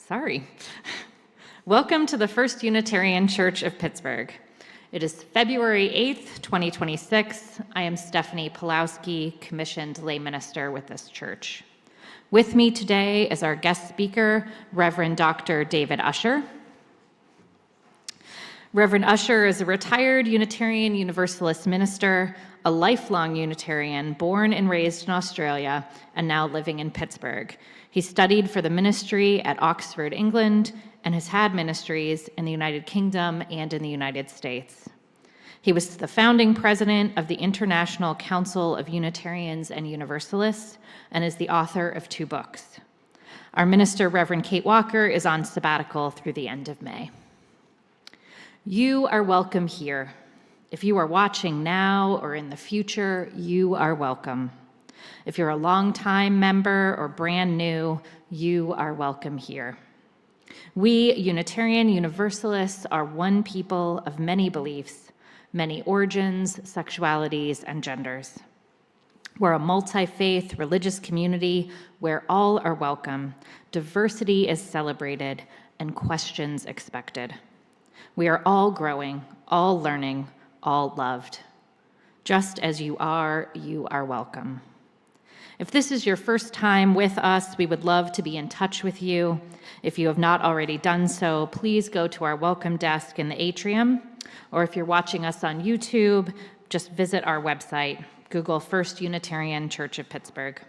Sorry. Welcome to the First Unitarian Church of Pittsburgh. It is February 8th, 2026. I am Stephanie Pulowski, commissioned lay minister with this church. With me today is our guest speaker, Reverend Dr. David Usher. Reverend Usher is a retired Unitarian Universalist minister, a lifelong Unitarian, born and raised in Australia, and now living in Pittsburgh. He studied for the ministry at Oxford, England, and has had ministries in the United Kingdom and in the United States. He was the founding president of the International Council of Unitarians and Universalists and is the author of 2 books. Our minister, Reverend Kate Walker, is on sabbatical through the end of May. You are welcome here. If you are watching now or in the future, you are welcome. If you're a longtime member or brand new, you are welcome here. We Unitarian Universalists are one people of many beliefs, many origins, sexualities, and genders. We're a multi-faith religious community where all are welcome, diversity is celebrated, and questions expected. We are all growing, all learning, all loved. Just as you are welcome. If this is your first time with us, we would love to be in touch with you. If you have not already done so, please go to our welcome desk in the atrium, or if you're watching us on YouTube, just visit our website, Google First Unitarian Church of Pittsburgh.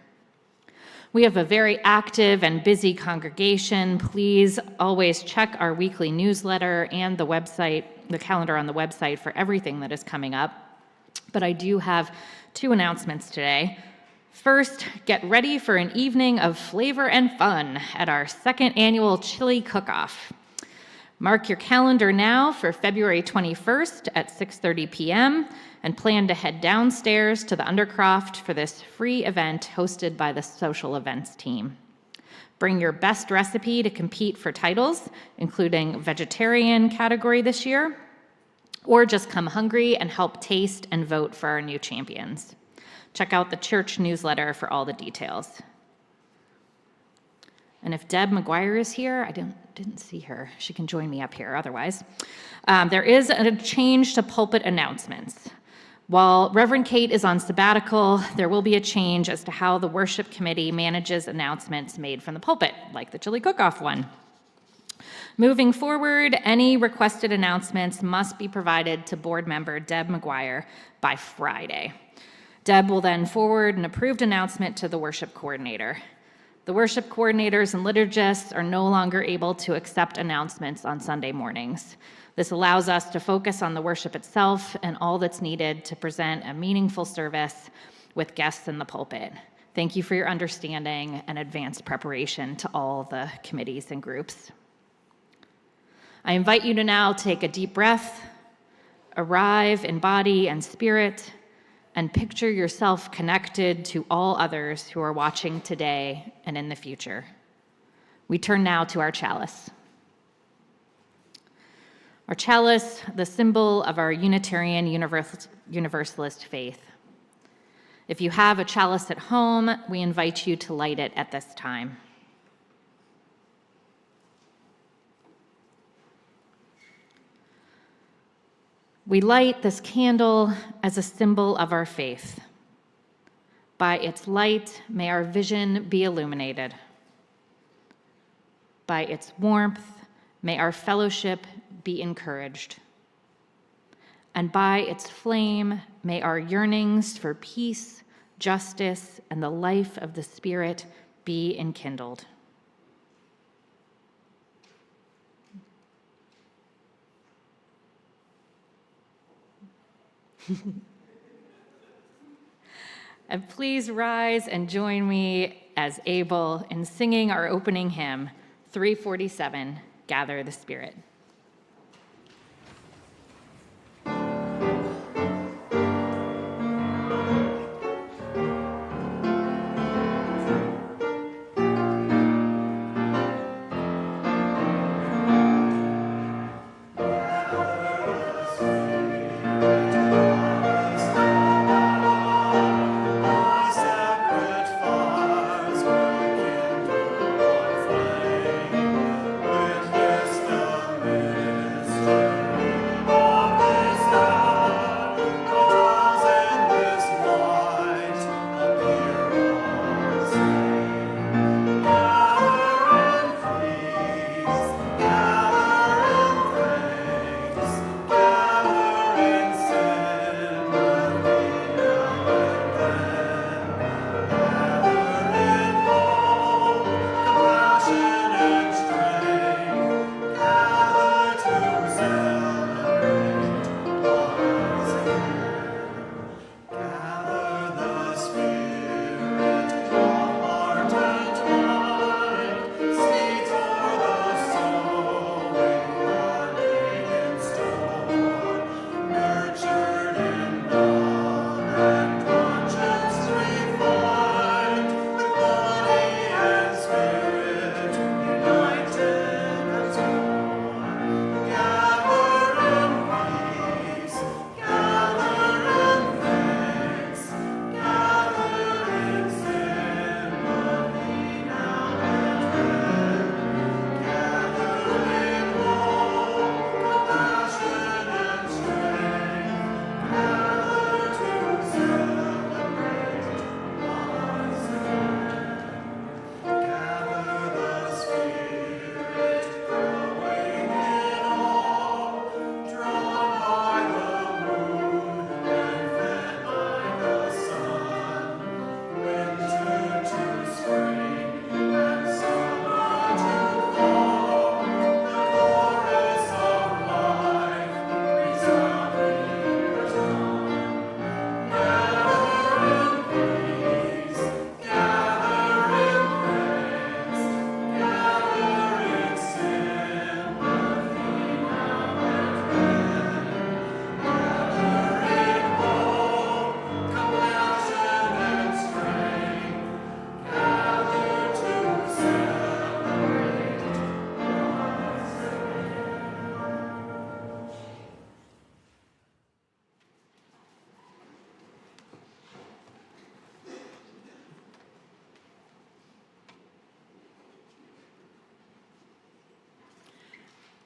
We have a very active and busy congregation. Please always check our weekly newsletter and the website, the calendar on the website for everything that is coming up. But I do have 2 announcements today. First, get ready for an evening of flavor and fun at our 2nd annual chili cook-off. Mark your calendar now for February 21st at 6:30 p.m. and plan to head downstairs to the Undercroft for this free event hosted by the social events team. Bring your best recipe to compete for titles, including vegetarian category this year, or just come hungry and help taste and vote for our new champions. Check out the church newsletter for all the details. And if Deb McGuire is here, I didn't see her. She can join me up here otherwise. There is a change to pulpit announcements. While Reverend Kate is on sabbatical, there will be a change as to how the worship committee manages announcements made from the pulpit, like the chili cook-off one. Moving forward, any requested announcements must be provided to board member Deb McGuire by Friday. Deb will then forward an approved announcement to the worship coordinator. The worship coordinators and liturgists are no longer able to accept announcements on Sunday mornings. This allows us to focus on the worship itself and all that's needed to present a meaningful service with guests in the pulpit. Thank you for your understanding and advanced preparation to all the committees and groups. I invite you to now take a deep breath, arrive in body and spirit, and picture yourself connected to all others who are watching today and in the future. We turn now to our chalice. Our chalice, the symbol of our Unitarian Universalist faith. If you have a chalice at home, we invite you to light it at this time. We light this candle as a symbol of our faith. By its light, may our vision be illuminated. By its warmth, may our fellowship be encouraged. And by its flame, may our yearnings for peace, justice, and the life of the Spirit be enkindled. And please rise and join me as Abel in singing our opening hymn, 347, Gather the Spirit. With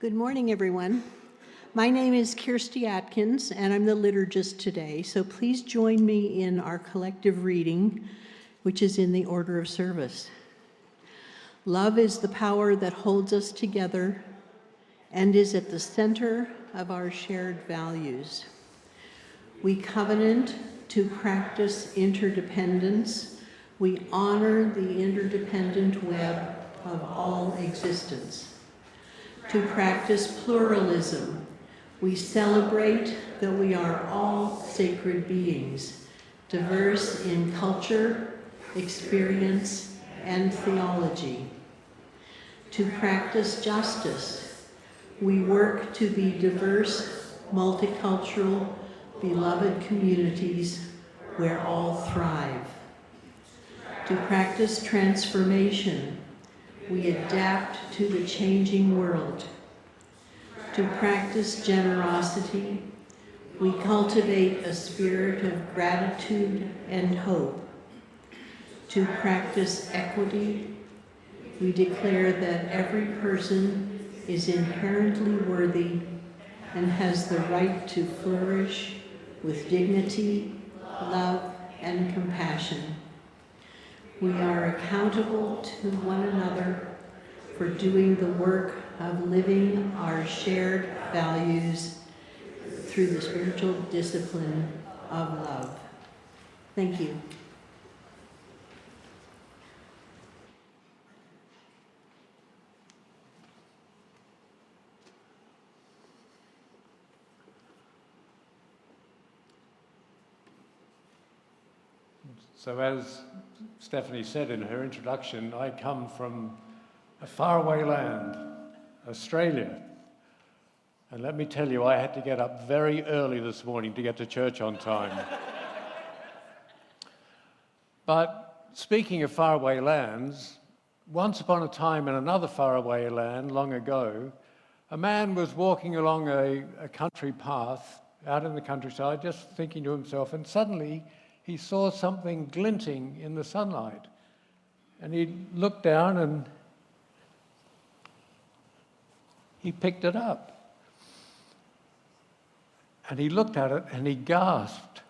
Good morning, everyone. My name is Kirsty Atkins, and I'm the liturgist today, so please join me in our collective reading, which is in the order of service. Love is the power that holds us together and is at the center of our shared values. We covenant to practice interdependence. We honor the interdependent web of all existence. To practice pluralism, we celebrate that we are all sacred beings, diverse in culture, experience, and theology. To practice justice, we work to be diverse, multicultural, beloved communities where all thrive. To practice transformation, we adapt to the changing world. To practice generosity, we cultivate a spirit of gratitude and hope. To practice equity, we declare that every person is inherently worthy and has the right to flourish with dignity, love, and compassion. We are accountable to one another for doing the work of living our shared values through the spiritual discipline of love. Thank you. So as Stephanie said in her introduction, I come from a faraway land, Australia. And let me tell you, I had to get up very early this morning to get to church on time. But speaking of faraway lands, once upon a time in another faraway land, long ago, a man was walking along a country path out in the countryside, just thinking to himself, and suddenly he saw something glinting in the sunlight. And he looked down and he picked it up. And he looked at it and he gasped.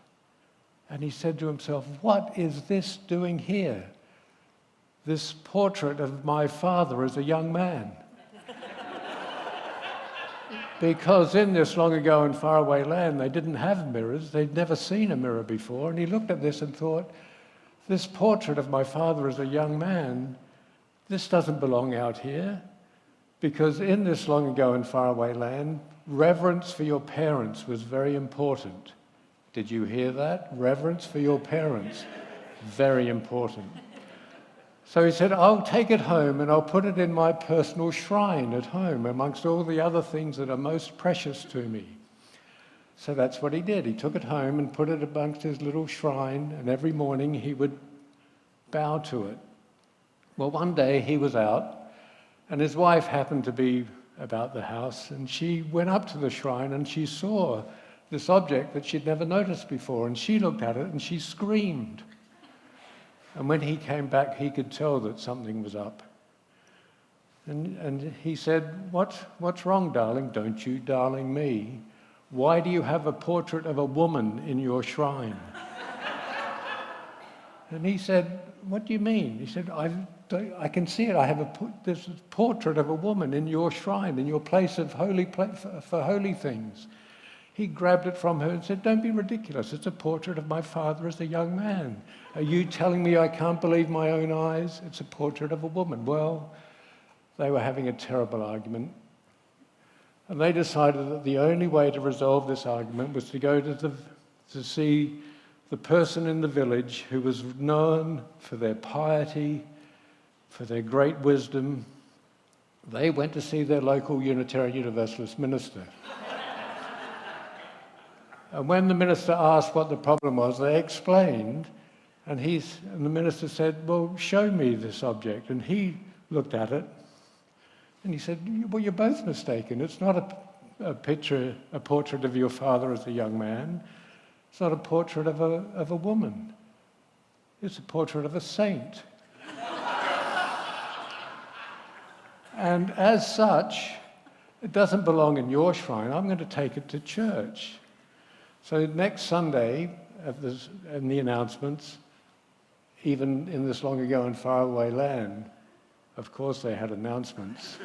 And he said to himself, "What is this doing here? This portrait of my father as a young man." Because in this long ago and faraway land, they didn't have mirrors. They'd never seen a mirror before. And he looked at this and thought, this portrait of my father as a young man, this doesn't belong out here. Because in this long ago and faraway land, reverence for your parents was very important. Did you hear that? Reverence for your parents. Very important. So he said, I'll take it home and I'll put it in my personal shrine at home amongst all the other things that are most precious to me. So that's what he did. He took it home and put it amongst his little shrine, and every morning he would bow to it. Well, one day he was out and his wife happened to be about the house, and she went up to the shrine and she saw this object that she'd never noticed before, and she looked at it and she screamed. And when he came back, he could tell that something was up. And he said, what's wrong, darling? Don't you darling me. Why do you have a portrait of a woman in your shrine? And he said, what do you mean? He said, I can see it. I have this portrait of a woman in your shrine, in your place of for holy things. He grabbed it from her and said, don't be ridiculous. It's a portrait of my father as a young man. Are you telling me I can't believe my own eyes? It's a portrait of a woman. Well, they were having a terrible argument. And they decided that the only way to resolve this argument was to go to see the person in the village who was known for their piety, for their great wisdom. They went to see their local Unitarian Universalist minister. And when the minister asked what the problem was, they explained, and the minister said, well, show me this object. And he looked at it, and he said, well, you're both mistaken. It's not a portrait of your father as a young man. It's not a portrait of a woman. It's a portrait of a saint. And as such, It doesn't belong in your shrine. I'm going to take it to church. So next Sunday, in the announcements, even in this long ago and far away land, of course they had announcements.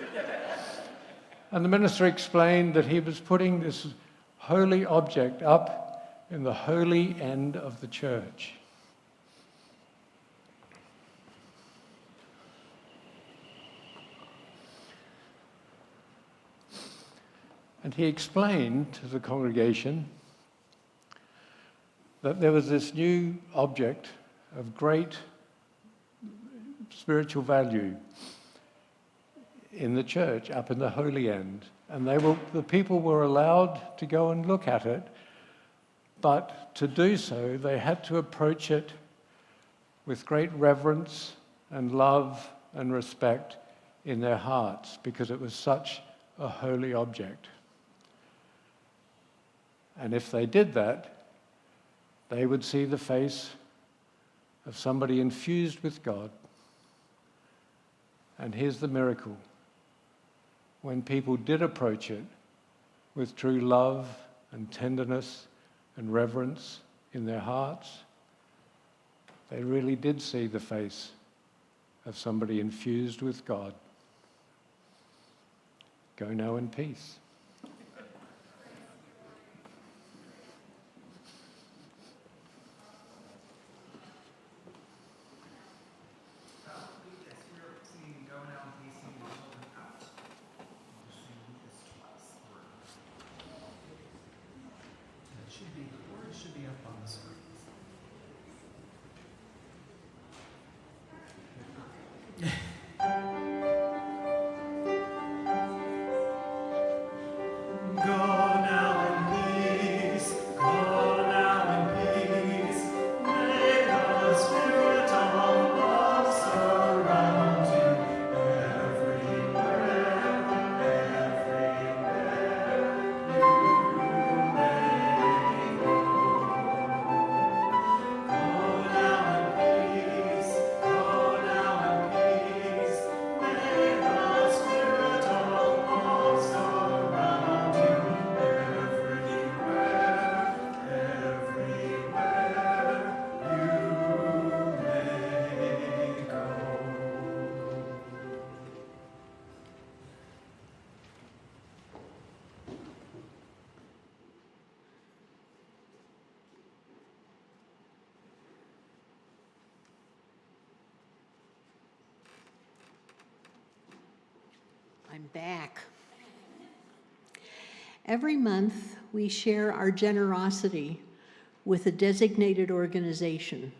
And the minister explained that he was putting this holy object up in the holy end of the church. And he explained to the congregation that there was this new object of great spiritual value in the church, up in the holy end. And the people were allowed to go and look at it, but to do so, they had to approach it with great reverence and love and respect in their hearts, because it was such a holy object. And if they did that, they would see the face of somebody infused with God. And here's the miracle. When people did approach it with true love and tenderness and reverence in their hearts, they really did see the face of somebody infused with God. Go now in peace. I'm back. Every month, we share our generosity with a designated organization.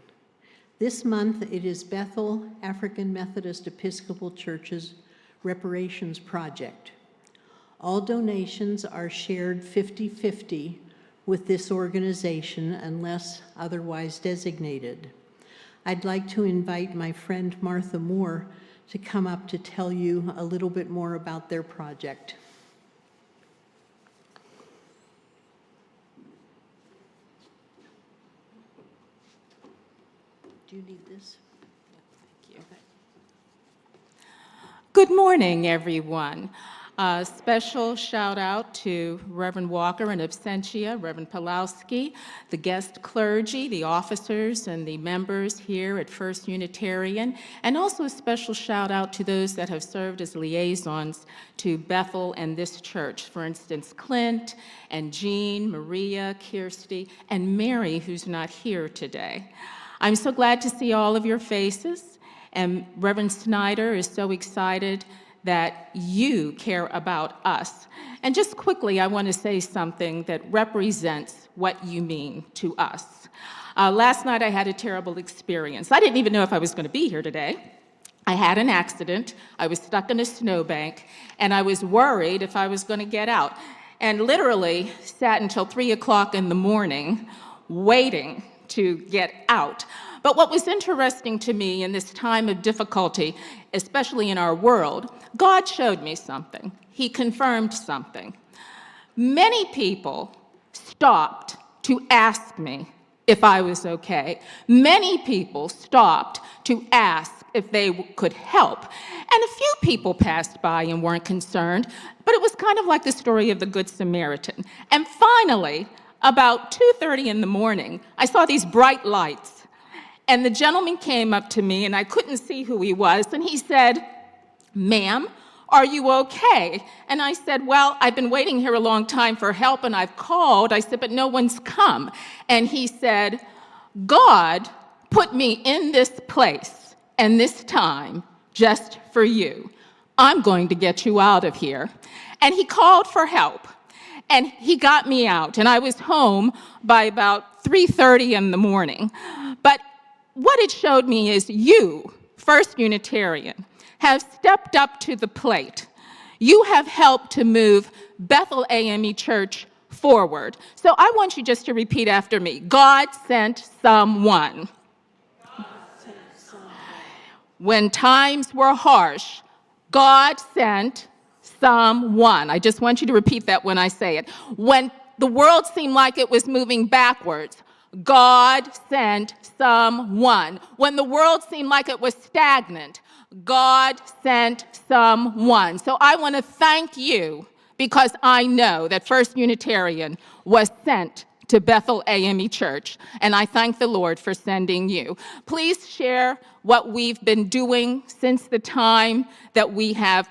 This month, it is Bethel African Methodist Episcopal Church's Reparations Project. All donations are shared 50-50 with this organization unless otherwise designated. I'd like to invite my friend Martha Moore to come up to tell you a little bit more about their project. Do you need this? Thank you. Good morning, everyone. A special shout out to Reverend Walker in absentia, Reverend Pulowski, the guest clergy, the officers, and the members here at First Unitarian, and also a special shout out to those that have served as liaisons to Bethel and this church. For instance, Clint and Jean, Maria, Kirsty, and Mary, who's not here today. I'm so glad to see all of your faces, and Reverend Snyder is so excited that you care about us. And just quickly, I want to say something that represents what you mean to us. Last night, I had a terrible experience. I didn't even know if I was going to be here today. I had an accident. I was stuck in a snowbank, and I was worried if I was going to get out. And literally sat until 3 o'clock in the morning waiting to get out. But what was interesting to me in this time of difficulty, especially in our world, God showed me something. He confirmed something. Many people stopped to ask me if I was okay. Many people stopped to ask if they could help. And a few people passed by and weren't concerned, but it was kind of like the story of the Good Samaritan. And finally, about 2:30 in the morning, I saw these bright lights. And the gentleman came up to me, and I couldn't see who he was, and he said, "Ma'am, are you okay?" And I said, "Well, I've been waiting here a long time for help, and I've called." I said, "But no one's come." And he said, "God put me in this place and this time just for you. I'm going to get you out of here." And he called for help. And he got me out, and I was home by about 3:30 in the morning. But what it showed me is you, First Unitarian, have stepped up to the plate. You have helped to move Bethel AME Church forward. So I want you just to repeat after me. God sent someone. When times were harsh, God sent someone. I just want you to repeat that when I say it. When the world seemed like it was moving backwards, God sent someone. When the world seemed like it was stagnant, God sent someone. So I want to thank you because I know that First Unitarian was sent to Bethel AME Church, and I thank the Lord for sending you. Please share what we've been doing since the time that we have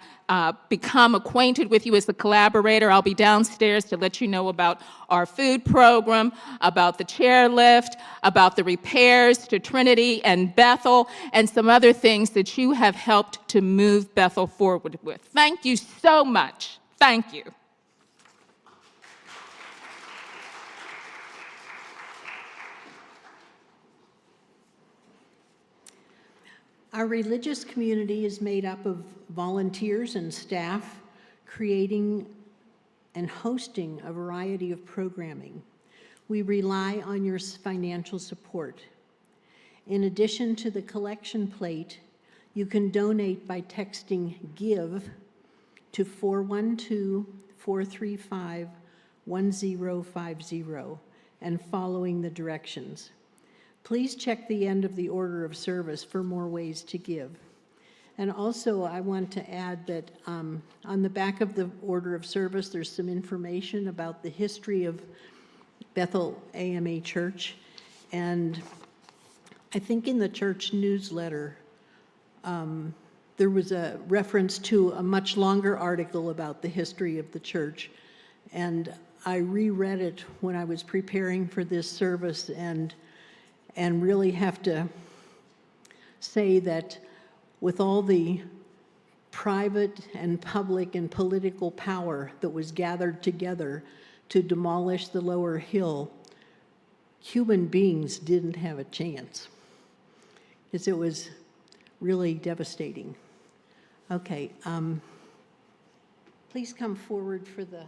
become acquainted with you as a collaborator. I'll be downstairs to let you know about our food program, about the chairlift, about the repairs to Trinity and Bethel, and some other things that you have helped to move Bethel forward with. Thank you so much. Thank you. Our religious community is made up of volunteers and staff creating and hosting a variety of programming. We rely on your financial support. In addition to the collection plate, you can donate by texting GIVE to 412-435-1050 and following the directions. Please check the end of the order of service for more ways to give. And also, I want to add that on the back of the order of service, there's some information about the history of Bethel AME Church. And I think in the church newsletter, there was a reference to a much longer article about the history of the church. And I reread it when I was preparing for this service and really have to say that with all the private and public and political power that was gathered together to demolish the lower hill, human beings didn't have a chance, because it was really devastating. Okay, please come forward for the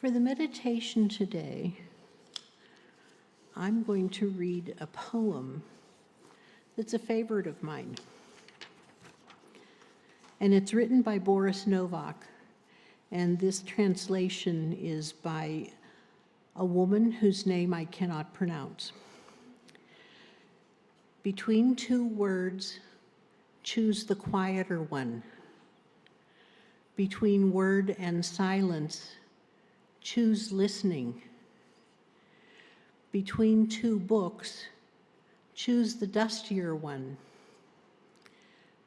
For the meditation today, I'm going to read a poem that's a favorite of mine. And it's written by Boris Novak, and this translation is by a woman whose name I cannot pronounce. Between two words, choose the quieter one. Between word and silence, choose listening. Between two books, choose the dustier one.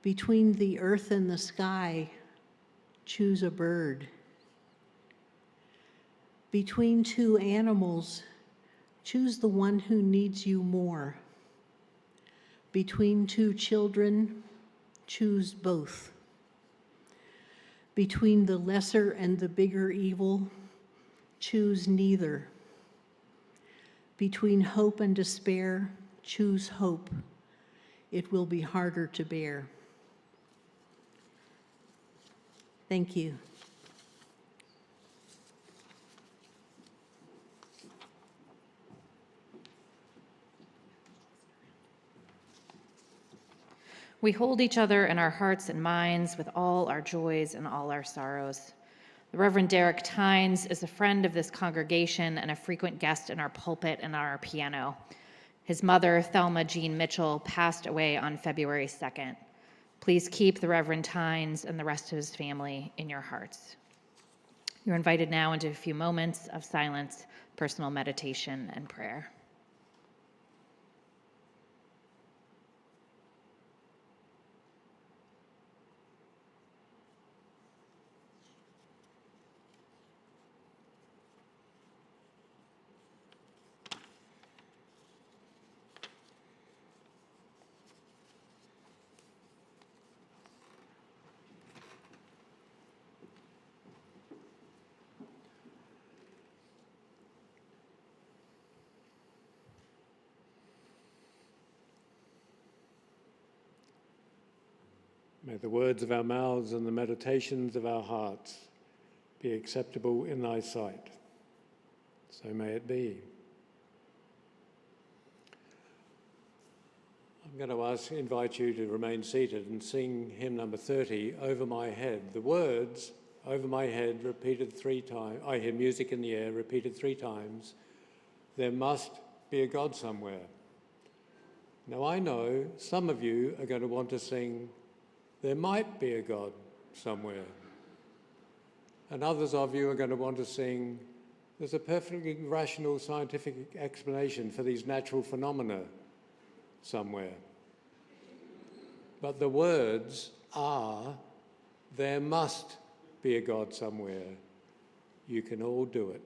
Between the earth and the sky, choose a bird. Between two animals, choose the one who needs you more. Between two children, choose both. Between the lesser and the bigger evil, choose neither. Between hope and despair, choose hope. It will be harder to bear. Thank you. We hold each other in our hearts and minds with all our joys and all our sorrows. The Reverend Derek Tynes is a friend of this congregation and a frequent guest in our pulpit and on our piano. His mother, Thelma Jean Mitchell, passed away on February 2nd. Please keep the Reverend Tynes and the rest of his family in your hearts. You're invited now into a few moments of silence, personal meditation, and prayer. May the words of our mouths and the meditations of our hearts be acceptable in thy sight. So may it be. I'm going to invite you to remain seated and sing hymn number 30, Over My Head. The words, over my head, repeated 3 times. I hear music in the air, repeated 3 times. There must be a God somewhere. Now I know some of you are going to want to sing, there might be a God somewhere. And others of you are going to want to sing, there's a perfectly rational scientific explanation for these natural phenomena somewhere. But the words are, there must be a God somewhere. You can all do it.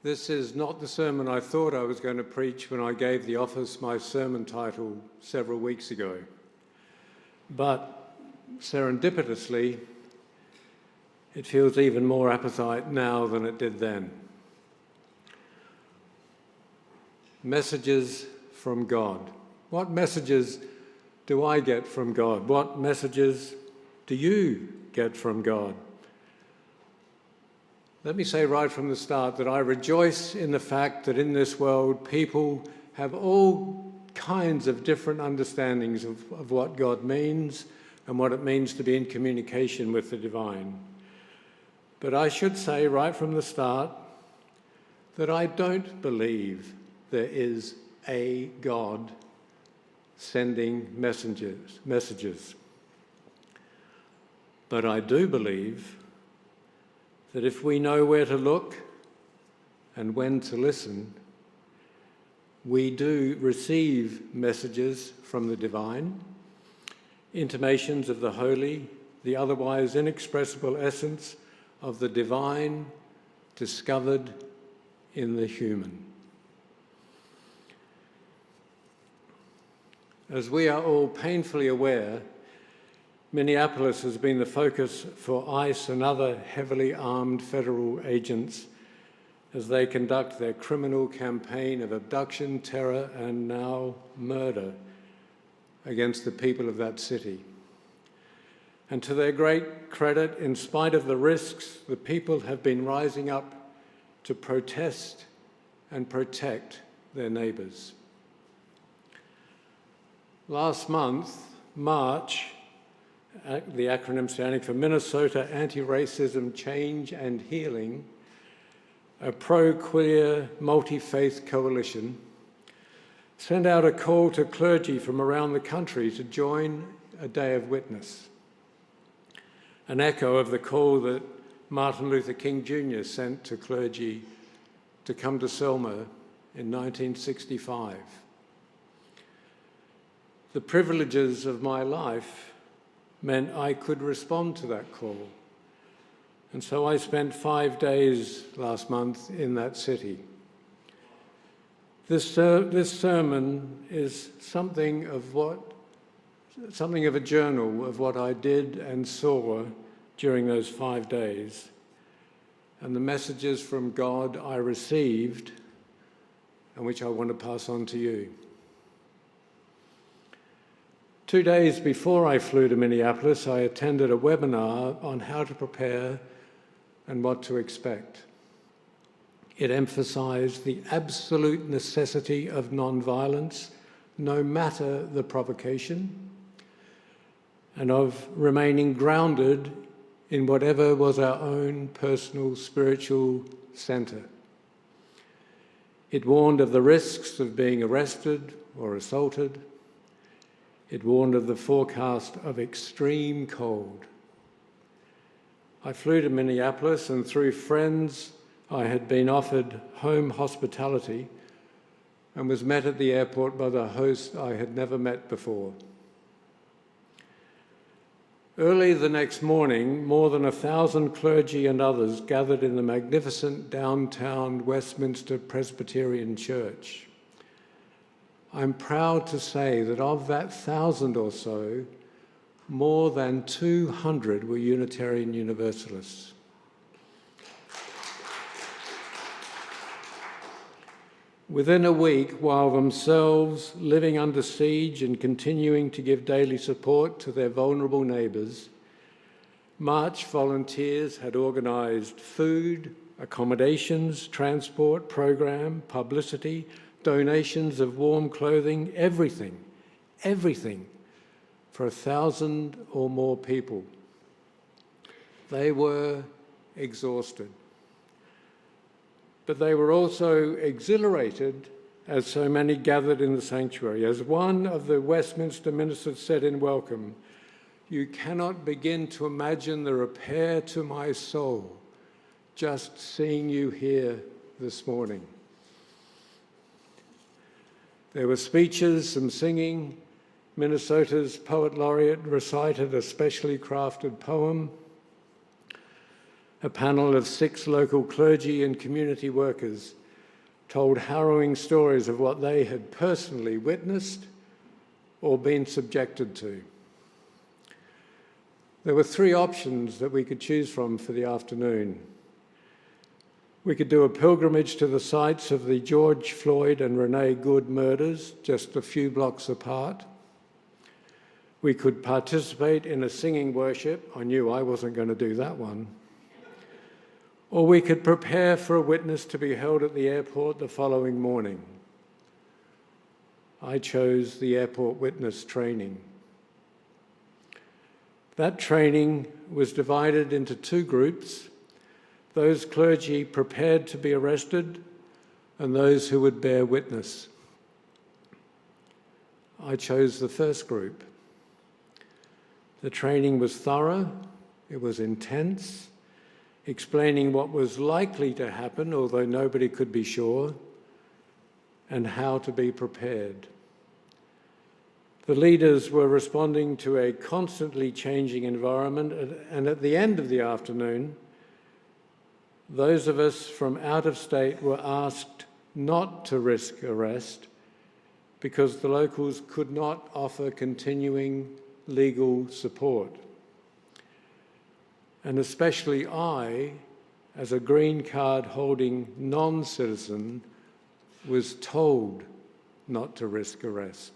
This is not the sermon I thought I was going to preach when I gave the office my sermon title several weeks ago. But serendipitously, it feels even more apposite now than it did then. Messages from God. What messages do I get from God? What messages do you get from God? Let me say right from the start that I rejoice in the fact that in this world people have all kinds of different understandings of what God means and what it means to be in communication with the divine. But I should say right from the start that I don't believe there is a God sending messages. But I do believe that if we know where to look and when to listen, we do receive messages from the divine, intimations of the holy, the otherwise inexpressible essence of the divine discovered in the human. As we are all painfully aware, Minneapolis has been the focus for ICE and other heavily armed federal agents as they conduct their criminal campaign of abduction, terror, and now murder against the people of that city. And to their great credit, in spite of the risks, the people have been rising up to protest and protect their neighbours. Last month, March, the acronym standing for Minnesota Anti-Racism Change and Healing, a pro-queer, multi-faith coalition, sent out a call to clergy from around the country to join a day of witness, an echo of the call that Martin Luther King Jr. sent to clergy to come to Selma in 1965. The privileges of my life meant I could respond to that call. And so I spent 5 days last month in that city. This sermon is something of a journal of what I did and saw during those 5 days, and the messages from God I received and which I want to pass on to you. 2 days before I flew to Minneapolis, I attended a webinar on how to prepare and what to expect. It emphasized the absolute necessity of nonviolence, no matter the provocation, and of remaining grounded in whatever was our own personal spiritual center. It warned of the risks of being arrested or assaulted. It warned of the forecast of extreme cold. I flew to Minneapolis, and through friends, I had been offered home hospitality and was met at the airport by the host I had never met before. Early the next morning, more than 1,000 clergy and others gathered in the magnificent downtown Westminster Presbyterian Church. I'm proud to say that of that 1,000 or so, more than 200 were Unitarian Universalists. Within a week, while themselves living under siege and continuing to give daily support to their vulnerable neighbours, March volunteers had organised food, accommodations, transport, programme, publicity, donations of warm clothing, everything for 1,000 or more people. They were exhausted. But they were also exhilarated as so many gathered in the sanctuary. As one of the Westminster ministers said in welcome, "You cannot begin to imagine the repair to my soul just seeing you here this morning." There were speeches, some singing. Minnesota's poet laureate recited a specially crafted poem. a panel of 6 local clergy and community workers told harrowing stories of what they had personally witnessed or been subjected to. There were 3 options that we could choose from for the afternoon. We could do a pilgrimage to the sites of the George Floyd and Renee Good murders, just a few blocks apart. We could participate in a singing worship. I knew I wasn't going to do that one. Or we could prepare for a witness to be held at the airport the following morning. I chose the airport witness training. That training was divided into 2 groups, those clergy prepared to be arrested and those who would bear witness. I chose the first group. The training was thorough, it was intense, explaining what was likely to happen, although nobody could be sure, and how to be prepared. The leaders were responding to a constantly changing environment, and at the end of the afternoon, those of us from out of state were asked not to risk arrest because the locals could not offer continuing legal support. And especially I, as a green card holding non-citizen, was told not to risk arrest.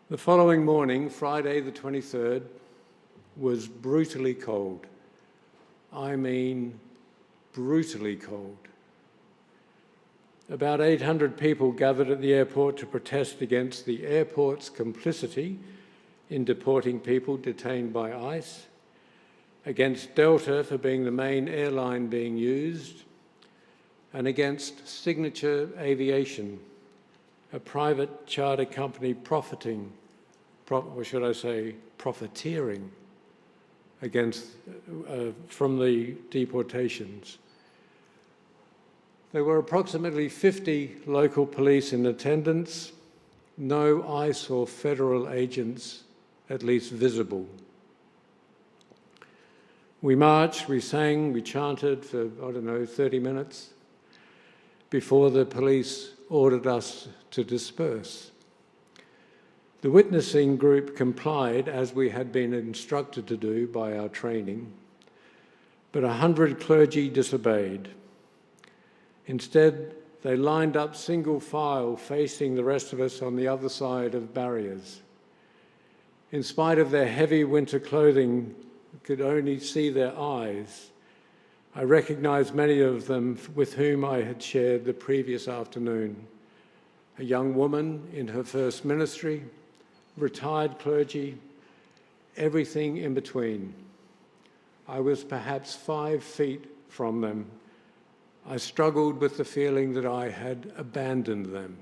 The following morning, Friday the 23rd, was brutally cold. I mean, brutally cold. About 800 people gathered at the airport to protest against the airport's complicity in deporting people detained by ICE, against Delta for being the main airline being used, and against Signature Aviation, a private charter company profiteering from the deportations. There were approximately 50 local police in attendance, no ICE or federal agents, at least visible. We marched, we sang, we chanted for, 30 minutes before the police ordered us to disperse. The witnessing group complied, as we had been instructed to do by our training, but 100 clergy disobeyed. Instead, they lined up single file facing the rest of us on the other side of barriers. In spite of their heavy winter clothing, could only see their eyes. I recognized many of them with whom I had shared the previous afternoon. A young woman in her first ministry, retired clergy, everything in between. I was perhaps 5 feet from them. I struggled with the feeling that I had abandoned them.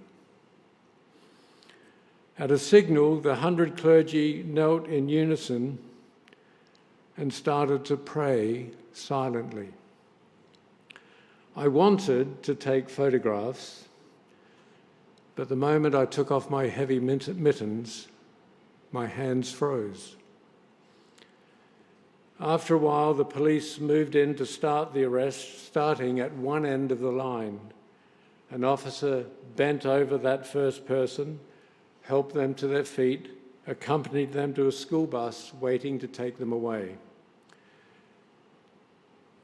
At a signal, the 100 clergy knelt in unison and started to pray silently. I wanted to take photographs, but the moment I took off my heavy mittens, my hands froze. After a while, the police moved in to start the arrest, starting at one end of the line. An officer bent over that first person, helped them to their feet, accompanied them to a school bus waiting to take them away.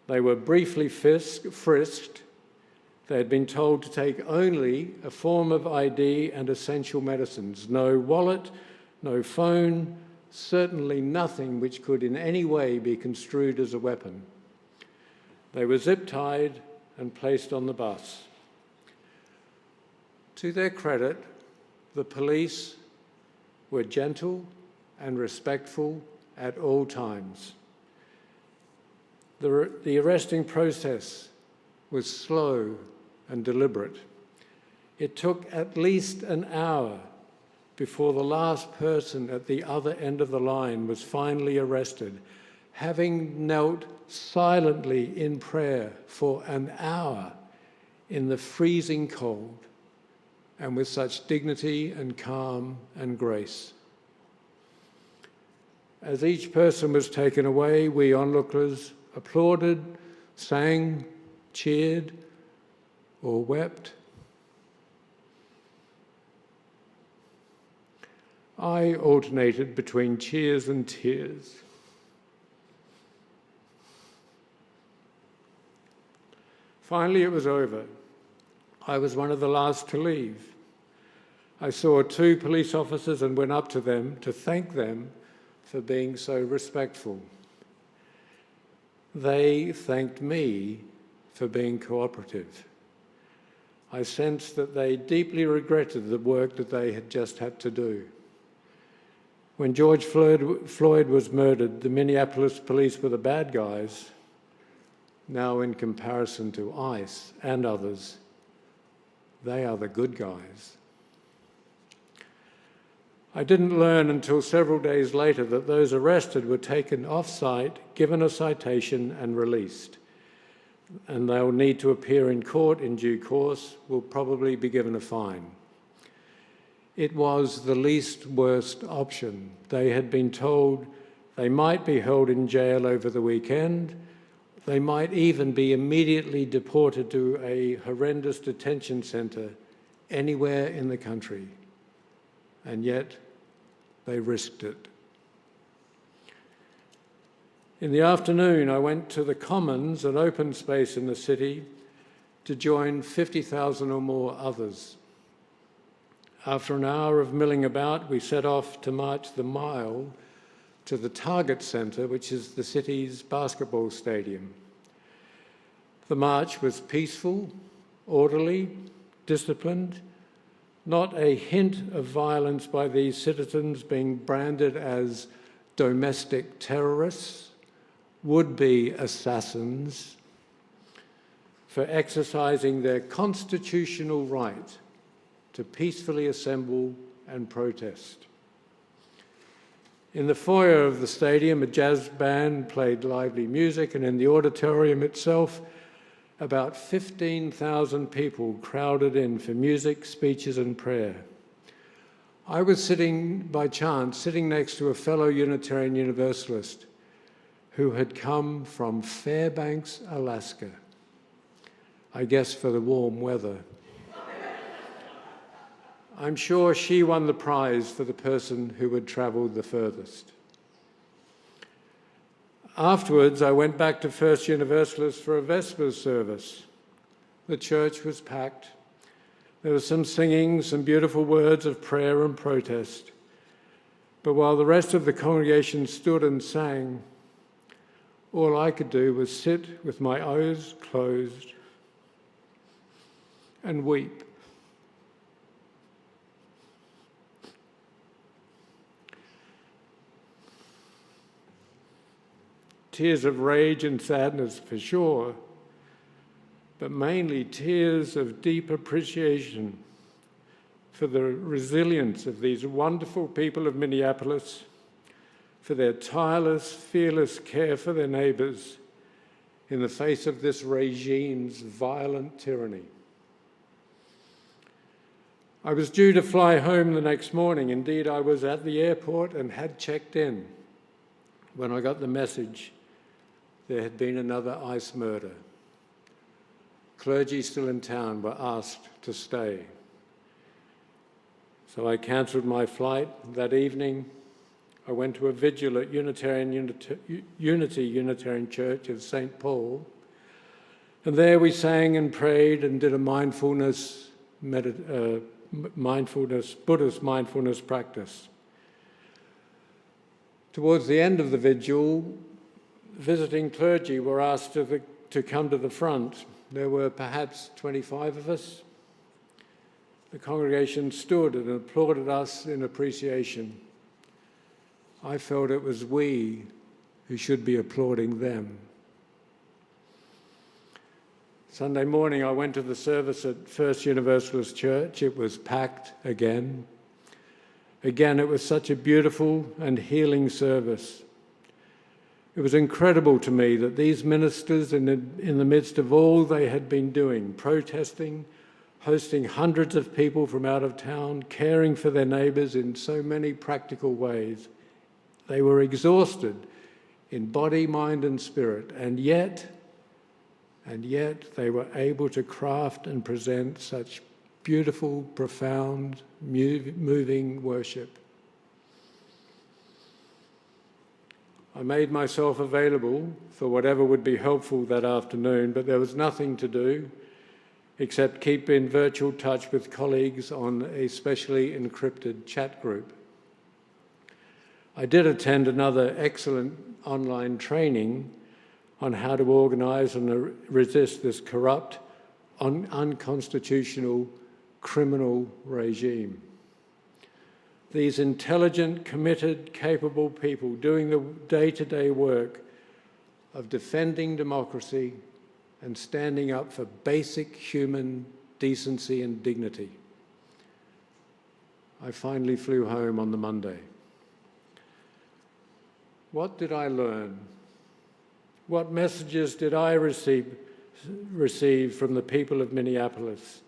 They were briefly frisked. They had been told to take only a form of ID and essential medicines. No wallet, no phone, certainly nothing which could in any way be construed as a weapon. They were zip-tied and placed on the bus. To their credit, the police were gentle and respectful at all times. The arresting process was slow and deliberate. It took at least an hour before the last person at the other end of the line was finally arrested, having knelt silently in prayer for an hour in the freezing cold and with such dignity and calm and grace. As each person was taken away, we onlookers applauded, sang, cheered, or wept. I alternated between cheers and tears. Finally, it was over. I was one of the last to leave. I saw 2 police officers and went up to them to thank them for being so respectful. They thanked me for being cooperative. I sensed that they deeply regretted the work that they had just had to do. When George Floyd was murdered, the Minneapolis police were the bad guys. Now, in comparison to ICE and others, they are the good guys. I didn't learn until several days later that those arrested were taken off-site, given a citation and released. And they'll need to appear in court in due course, will probably be given a fine. It was the least worst option. They had been told they might be held in jail over the weekend. They might even be immediately deported to a horrendous detention centre anywhere in the country. And yet, they risked it. In the afternoon, I went to the Commons, an open space in the city, to join 50,000 or more others. After an hour of milling about, we set off to march the mile to the Target Centre, which is the city's basketball stadium. The march was peaceful, orderly, disciplined, not a hint of violence by these citizens being branded as domestic terrorists, would-be assassins, for exercising their constitutional right to peacefully assemble and protest. In the foyer of the stadium, a jazz band played lively music, and in the auditorium itself, about 15,000 people crowded in for music, speeches, and prayer. I was sitting next to a fellow Unitarian Universalist who had come from Fairbanks, Alaska, I guess for the warm weather. I'm sure she won the prize for the person who had travelled the furthest. Afterwards, I went back to First Universalist for a Vespers service. The church was packed. There was some singing, some beautiful words of prayer and protest. But while the rest of the congregation stood and sang, all I could do was sit with my eyes closed and weep. Tears of rage and sadness for sure, but mainly tears of deep appreciation for the resilience of these wonderful people of Minneapolis, for their tireless, fearless care for their neighbours in the face of this regime's violent tyranny. I was due to fly home the next morning. Indeed, I was at the airport and had checked in when I got the message there had been another ICE murder. Clergy still in town were asked to stay. So I cancelled my flight. That evening, I went to a vigil at Unity Unitarian Church of St. Paul, and there we sang and prayed and did a Buddhist mindfulness practice. Towards the end of the vigil, visiting clergy were asked to come to the front. There were perhaps 25 of us. The congregation stood and applauded us in appreciation. I felt it was we who should be applauding them. Sunday morning, I went to the service at First Universalist Church. It was packed again. Again, it was such a beautiful and healing service. It was incredible to me that these ministers, in the midst of all they had been doing, protesting, hosting hundreds of people from out of town, caring for their neighbours in so many practical ways, They were exhausted in body, mind, and spirit, and yet they were able to craft and present such beautiful, profound, moving worship. I made myself available for whatever would be helpful that afternoon, but there was nothing to do except keep in virtual touch with colleagues on a specially encrypted chat group. I did attend another excellent online training on how to organise and resist this corrupt, unconstitutional, criminal regime. These intelligent, committed, capable people doing the day-to-day work of defending democracy and standing up for basic human decency and dignity. I finally flew home on the Monday. What did I learn? What messages did I receive from the people of Minneapolis?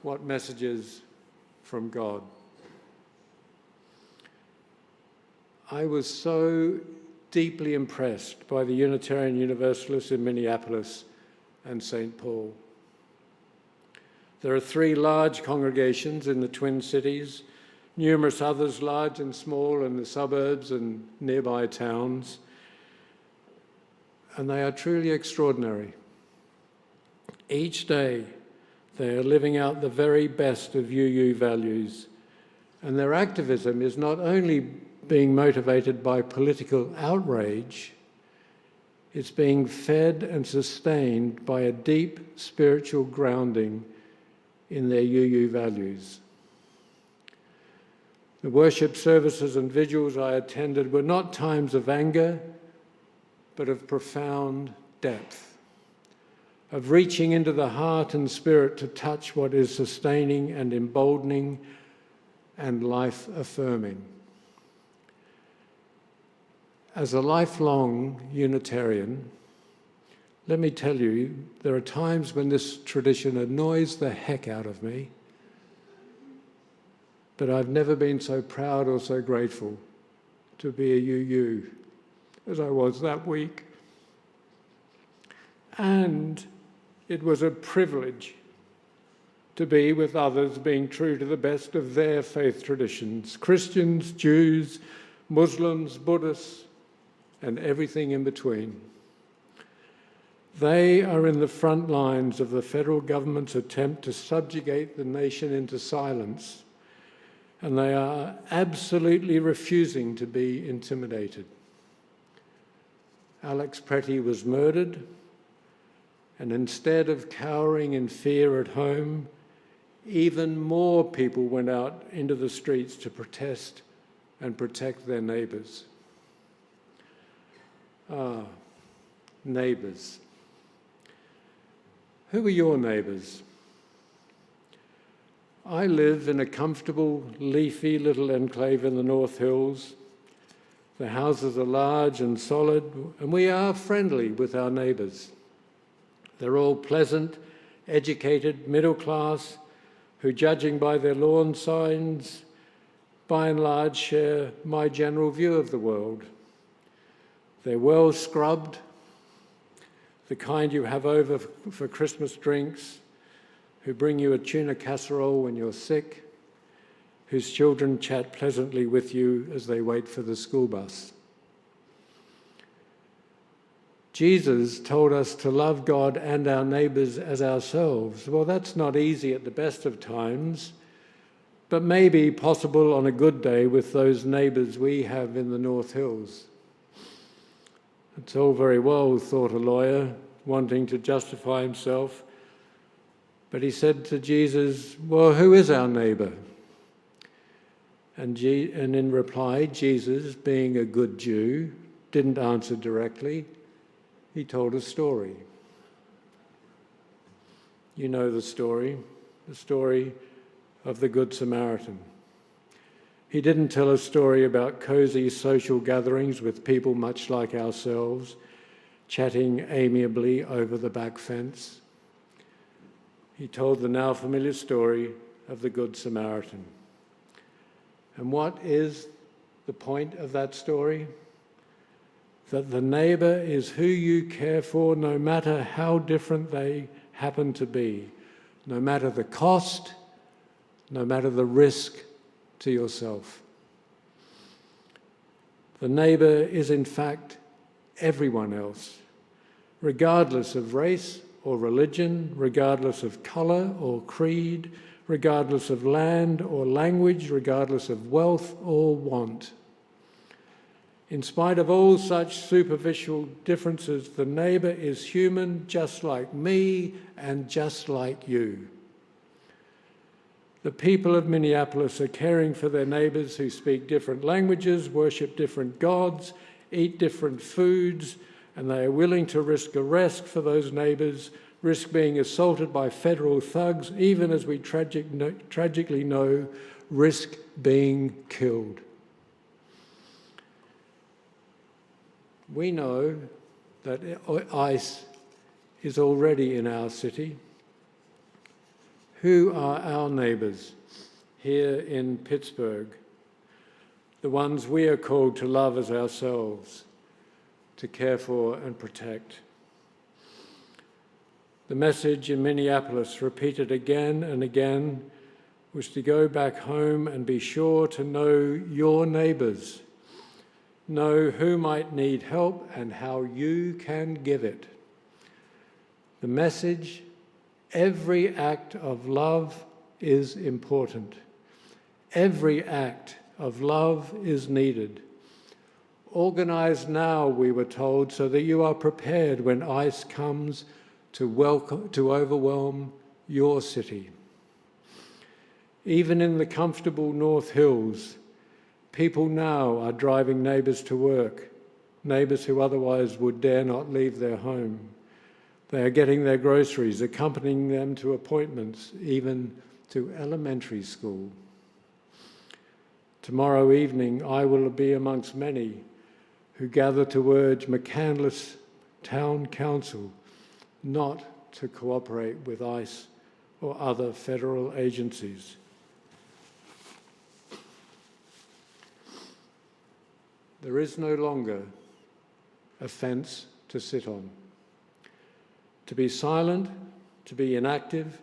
What messages from God? I was so deeply impressed by the Unitarian Universalists in Minneapolis and St. Paul. There are 3 large congregations in the Twin Cities, numerous others large and small in the suburbs and nearby towns, and they are truly extraordinary. Each day they are living out the very best of UU values, and their activism is not only being motivated by political outrage, it's being fed and sustained by a deep spiritual grounding in their UU values. The worship services and vigils I attended were not times of anger, but of profound depth, of reaching into the heart and spirit to touch what is sustaining and emboldening and life-affirming. As a lifelong Unitarian, let me tell you, there are times when this tradition annoys the heck out of me, but I've never been so proud or so grateful to be a UU as I was that week. And it was a privilege to be with others being true to the best of their faith traditions, Christians, Jews, Muslims, Buddhists, and everything in between. They are in the front lines of the federal government's attempt to subjugate the nation into silence, and they are absolutely refusing to be intimidated. Alex Pretty was murdered, and instead of cowering in fear at home, even more people went out into the streets to protest and protect their neighbours. Neighbours. Who are your neighbours? I live in a comfortable, leafy little enclave in the North Hills. The houses are large and solid, and we are friendly with our neighbours. They're all pleasant, educated, middle class, who, judging by their lawn signs, by and large share my general view of the world. They're well scrubbed, the kind you have over for Christmas drinks, who bring you a tuna casserole when you're sick, whose children chat pleasantly with you as they wait for the school bus. Jesus told us to love God and our neighbours as ourselves. Well, that's not easy at the best of times, but maybe possible on a good day with those neighbours we have in the North Hills. It's all very well, thought a lawyer, wanting to justify himself. But he said to Jesus, well, who is our neighbour? And in reply, Jesus, being a good Jew, didn't answer directly. He told a story. You know the story of the Good Samaritan. He didn't tell a story about cosy social gatherings with people much like ourselves, chatting amiably over the back fence. He told the now familiar story of the Good Samaritan. And what is the point of that story? That the neighbour is who you care for, no matter how different they happen to be, no matter the cost, no matter the risk to yourself. The neighbour is in fact everyone else, regardless of race or religion, regardless of colour or creed, regardless of land or language, regardless of wealth or want. In spite of all such superficial differences, the neighbour is human just like me and just like you. The people of Minneapolis are caring for their neighbours who speak different languages, worship different gods, eat different foods, and they are willing to risk arrest for those neighbours, risk being assaulted by federal thugs, even as we tragically know, risk being killed. We know that ICE is already in our city. Who are our neighbours here in Pittsburgh? The ones we are called to love as ourselves, to care for and protect. The message in Minneapolis, repeated again and again, was to go back home and be sure to know your neighbours. Know who might need help and how you can give it. The message, every act of love is important. Every act of love is needed. Organise now, we were told, so that you are prepared when ICE comes to overwhelm your city. Even in the comfortable North Hills, people now are driving neighbours to work, neighbours who otherwise would dare not leave their home. They are getting their groceries, accompanying them to appointments, even to elementary school. Tomorrow evening, I will be amongst many who gather to urge McCandless Town Council not to cooperate with ICE or other federal agencies. There is no longer a fence to sit on. To be silent, to be inactive,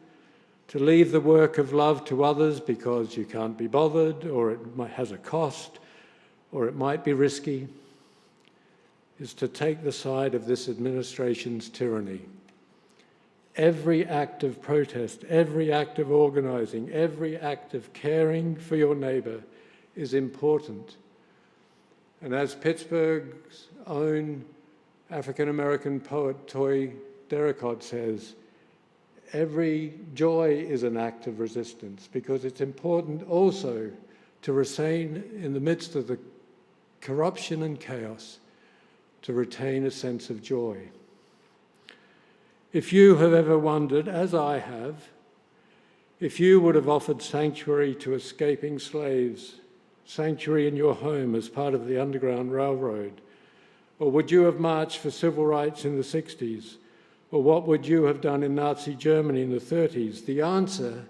to leave the work of love to others because you can't be bothered, or it has a cost, or it might be risky, is to take the side of this administration's tyranny. Every act of protest, every act of organising, every act of caring for your neighbour is important. And as Pittsburgh's own African-American poet Toy Derricott says, every joy is an act of resistance, because it's important also to retain, in the midst of the corruption and chaos, to retain a sense of joy. If you have ever wondered, as I have, if you would have offered sanctuary to escaping slaves, sanctuary in your home as part of the Underground Railroad, or would you have marched for civil rights in the 60s, or what would you have done in Nazi Germany in the 30s? The answer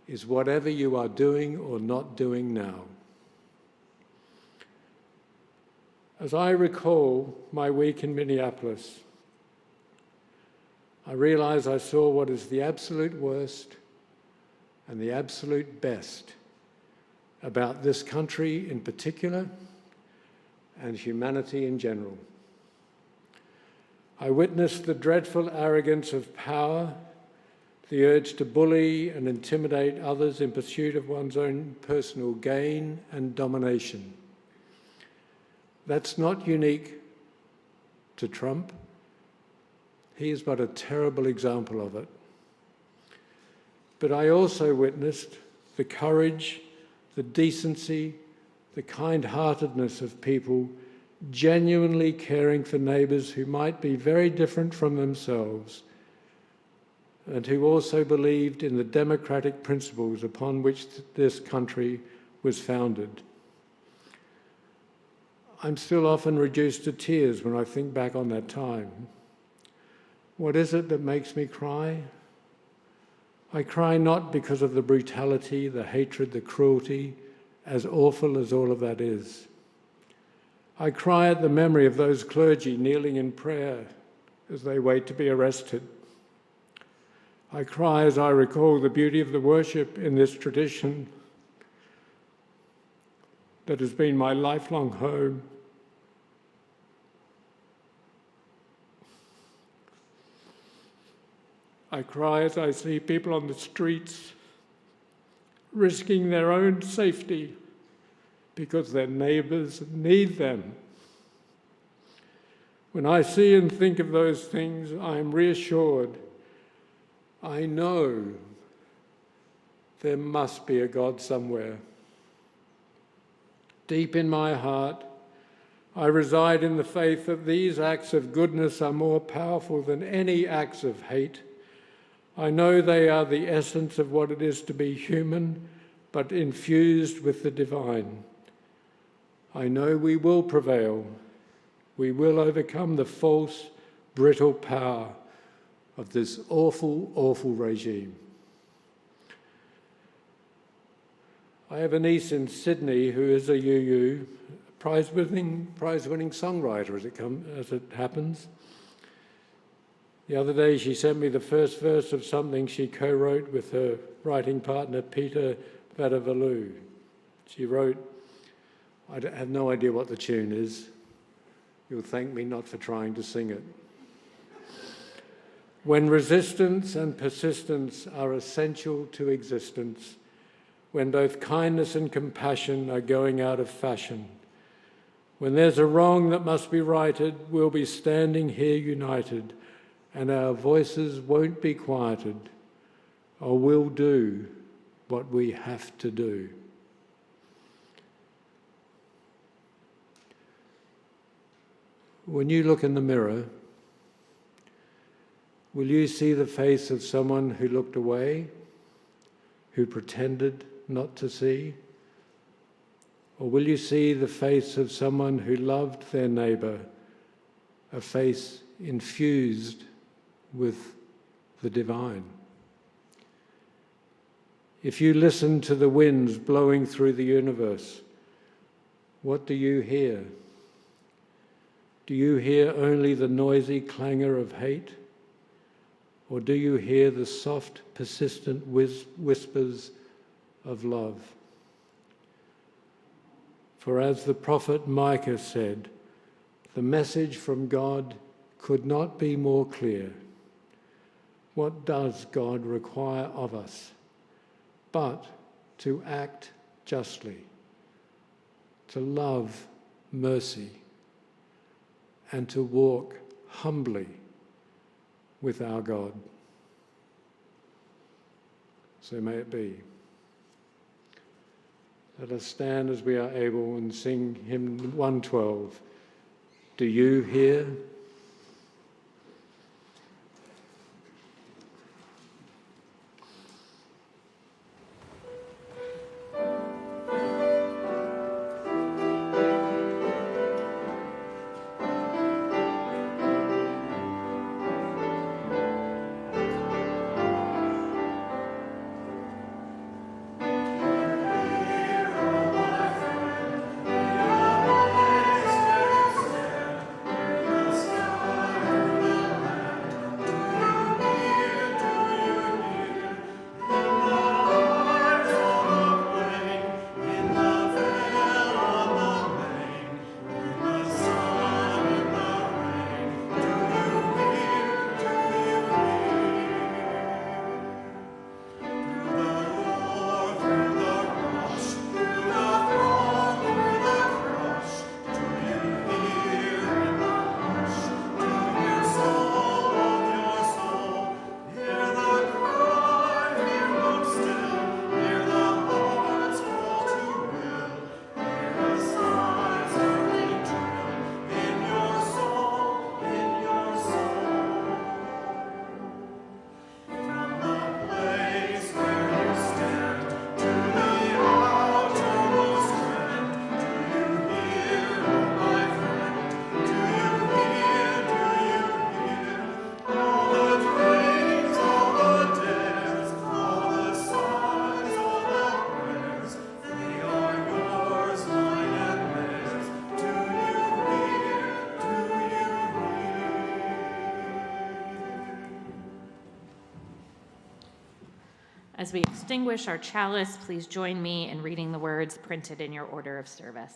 is whatever you are doing or not doing now. As I recall my week in Minneapolis, I realize I saw what is the absolute worst and the absolute best about this country in particular and humanity in general. I witnessed the dreadful arrogance of power, the urge to bully and intimidate others in pursuit of one's own personal gain and domination. That's not unique to Trump. He is but a terrible example of it. But I also witnessed the courage, the decency, the kind-heartedness of people genuinely caring for neighbours who might be very different from themselves, and who also believed in the democratic principles upon which this country was founded. I'm still often reduced to tears when I think back on that time. What is it that makes me cry? I cry not because of the brutality, the hatred, the cruelty, as awful as all of that is. I cry at the memory of those clergy kneeling in prayer as they wait to be arrested. I cry as I recall the beauty of the worship in this tradition that has been my lifelong home. I cry as I see people on the streets risking their own safety because their neighbours need them. When I see and think of those things, I am reassured. I know there must be a God somewhere. Deep in my heart, I reside in the faith that these acts of goodness are more powerful than any acts of hate. I know they are the essence of what it is to be human, but infused with the divine. I know we will prevail. We will overcome the false, brittle power of this awful, awful regime. I have a niece in Sydney who is a UU, prize-winning songwriter as it happens. The other day she sent me the first verse of something she co-wrote with her writing partner Peter Vadavalu. She wrote, I have no idea what the tune is. You'll thank me not for trying to sing it. When resistance and persistence are essential to existence, when both kindness and compassion are going out of fashion, when there's a wrong that must be righted, we'll be standing here united, and our voices won't be quieted, or we'll do what we have to do. When you look in the mirror, will you see the face of someone who looked away, who pretended not to see? Or will you see the face of someone who loved their neighbour, a face infused with the divine? If you listen to the winds blowing through the universe, what do you hear? Do you hear only the noisy clangor of hate? Or do you hear the soft, persistent whispers of love? For as the prophet Micah said, the message from God could not be more clear. What does God require of us? But to act justly, to love mercy, and to walk humbly with our God. So may it be. Let us stand as we are able and sing hymn 112. Do you hear? Yes. As we extinguish our chalice, please join me in reading the words printed in your order of service.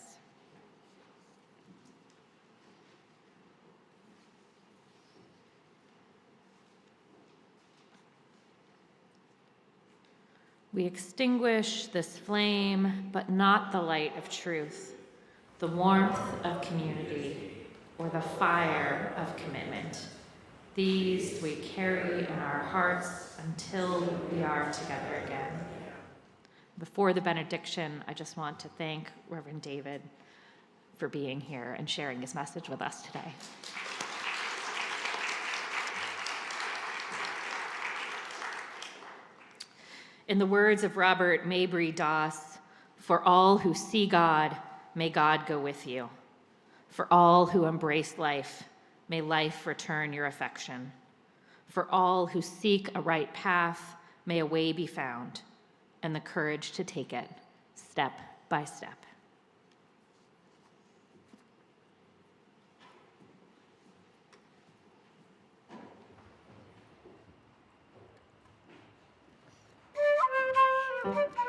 We extinguish this flame, but not the light of truth, the warmth of community, or the fire of commitment. These we carry in our hearts until we are together again. Before the benediction, I just want to thank Reverend David for being here and sharing his message with us today. In the words of Robert Mabry Doss, for all who see God, may God go with you. For all who embrace life, may life return your affection. For all who seek a right path, may a way be found, and the courage to take it step by step. Thank you.